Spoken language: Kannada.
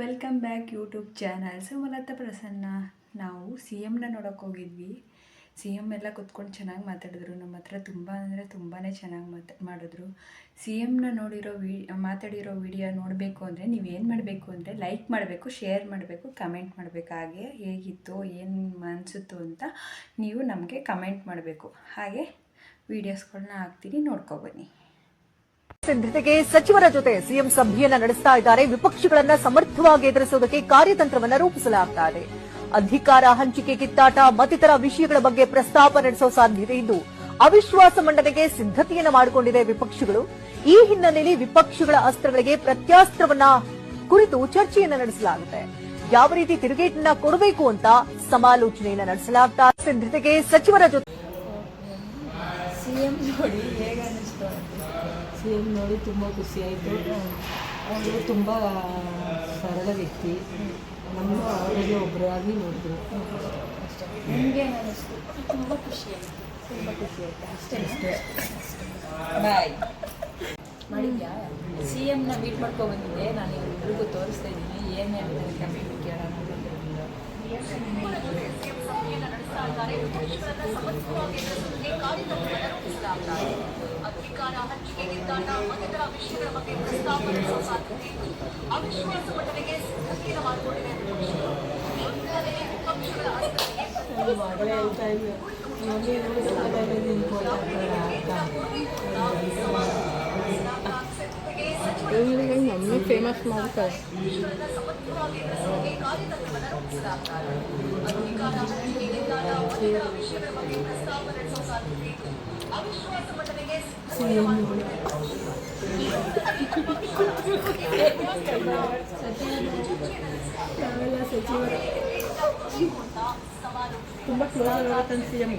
Welcome back YouTube channel. So ಮೂಲತ ಪ್ರಸನ್ನ. ನಾವು ಸಿ ಎಮ್ನ ನೋಡೋಕೆ ಹೋಗಿದ್ವಿ. ಸಿ ಎಮ್ ಎಲ್ಲ ಕೂತ್ಕೊಂಡು ಚೆನ್ನಾಗಿ ಮಾತಾಡಿದ್ರು. ನಮ್ಮ ಹತ್ರ ತುಂಬ ಅಂದರೆ ತುಂಬಾ ಚೆನ್ನಾಗಿ ಮಾಡಿದ್ರು. ಸಿ ಎಮ್ನ ಮಾತಾಡಿರೋ ವಿಡಿಯೋ ನೋಡಬೇಕು ಅಂದರೆ ನೀವೇನು ಮಾಡಬೇಕು ಅಂದರೆ ಲೈಕ್ ಮಾಡಬೇಕು, ಶೇರ್ ಮಾಡಬೇಕು, ಕಮೆಂಟ್ ಮಾಡಬೇಕು. ಹಾಗೆ ಹೇಗಿತ್ತು, ಏನು ಅನಿಸುತ್ತು ಅಂತ ನೀವು ನಮಗೆ ಕಮೆಂಟ್ ಮಾಡಬೇಕು. ಹಾಗೆ ವೀಡಿಯೋಸ್ಗಳನ್ನ ಹಾಕ್ತೀನಿ, ನೋಡ್ಕೊಬನ್ನಿ. ಸಿದ್ಧತೆಗೆ ಸಚಿವರ ಜೊತೆ ಸಿಎಂ ಸಭೆಯನ್ನ ನಡೆಸ್ತಾ ಇದ್ದಾರೆ. ವಿಪಕ್ಷಗಳನ್ನ ಸಮರ್ಥವಾಗಿ ಎದುರಿಸುವುದಕ್ಕೆ ಕಾರ್ಯತಂತ್ರವನ್ನ ರೂಪಿಸಲಾಗ್ತಾ ಇದೆ. ಅಧಿಕಾರ ಹಂಚಿಕೆ, ಕಿತ್ತಾಟ ಮತ್ತಿತರ ವಿಷಯಗಳ ಬಗ್ಗೆ ಪ್ರಸ್ತಾಪ ನಡೆಸುವ ಸಾಧ್ಯತೆ ಇದ್ದು ಅವಿಶ್ವಾಸ ಮಂಡನೆಗೆ ಸಿದ್ಧತೆಯನ್ನ ಮಾಡಿಕೊಂಡಿದೆ ವಿಪಕ್ಷಗಳು. ಈ ಹಿನ್ನೆಲೆಯಲ್ಲಿ ವಿಪಕ್ಷಗಳ ಅಸ್ತ್ರಗಳಿಗೆ ಪ್ರತ್ಯಾಸ್ತ್ರವನ್ನ ಕುರಿತು ಚರ್ಚೆಯನ್ನ ನಡೆಸಲಾಗುತ್ತೆ. ಯಾವ ರೀತಿ ತಿರುಗೇಟನ್ನ ಕೊಡಬೇಕು ಅಂತ ಸಮಾಲೋಚನೆಯನ್ನ ನಡೆಸಲಾಗ್ತಾ. ಸಿದ್ಧತೆಗೆ ಸಚಿವರ ಜೊತೆ ಸಿಎಂ ನೋಡಿ ಹೇಗೆ ಅನ್ನಿಸ್ತು? ಸಿಎಂ ನೋಡಿ ತುಂಬ ಖುಷಿಯಾಯಿತು. ಅವರು ತುಂಬ ಸರಳ ವ್ಯಕ್ತಿ. ನಮ್ಮ ಅವರಿಗೆ ಒಬ್ಬರಾಗಿ ನೋಡಿದ್ರು. ನಿಮಗೆ ಅನ್ನಿಸ್ತು? ತುಂಬ ಖುಷಿಯಾಯಿತು. ಅಷ್ಟೇ ಬಾಯ್. ಮಾಡಿದ್ಯಾ? ಸಿ ಎಮ್ನ ಮೀಟ್ ಮಾಡ್ಕೊಂಡು ಬಂದಿದ್ದೆ. ನಾನು ಇಬ್ಬರಿಗೂ ತೋರಿಸ್ತಾ ಇದ್ದೀನಿ. ಏನು ಹೇಳ್ತಾರೆ ಕಮೆಂಟ್ ಕೇಳೋಣ. ಅಧಿಕಾರ ಹಂಚಿಕೆ, ಕಿತ್ತಾಟ ಮತ್ತಿತರ ವಿಷಯಗಳ ಬಗ್ಗೆ ಪ್ರಸ್ತಾಪ ನಡೆಸುವ ಸಾಧ್ಯತೆ ಇದ್ದು ಅವಿಶ್ವಾಸ ಮಂಡನೆಗೆ ಸಿದ್ಧತೆಯನ್ನು ಮಾಡಿಕೊಂಡಿದೆ. ವಿಪಕ್ಷಗಳ ಮಗಳೇ ಹೇಳ್ತಾ ಇದ್ದೆ, ಮಮ್ಮಿ ಫೇಮಸ್ ಮಾಡ್ತಾರೆ. ಸಮರ್ಥವಾಗಿ ಎದುರಿಸುವುದಕ್ಕೆ ಕಾರ್ಯತಂತ್ರವನ್ನು ರೂಪಿಸಲಾಗುತ್ತದೆ. ಅಧಿಕಾರ ಹಂಚಿಕೆ, ಕಿತ್ತಾಟ ಮತ್ತಿತರ ವಿಷಯಗಳ ಬಗ್ಗೆ ಪ್ರಸ್ತಾಪ ನಡೆಸುವ ಸಾಧ್ಯತೆ ಇದ್ದು ಅವಿಶ್ವಾಸ ಮಂಡನೆಗೆ ಸಿದ್ಧತೆಯನ್ನು ಮಾಡಿಕೊಂಡಿದೆ. ತುಂಬ ಕ್ಲೋಸ್ ಆಗುತ್ತೆ ಸಿಎಂ.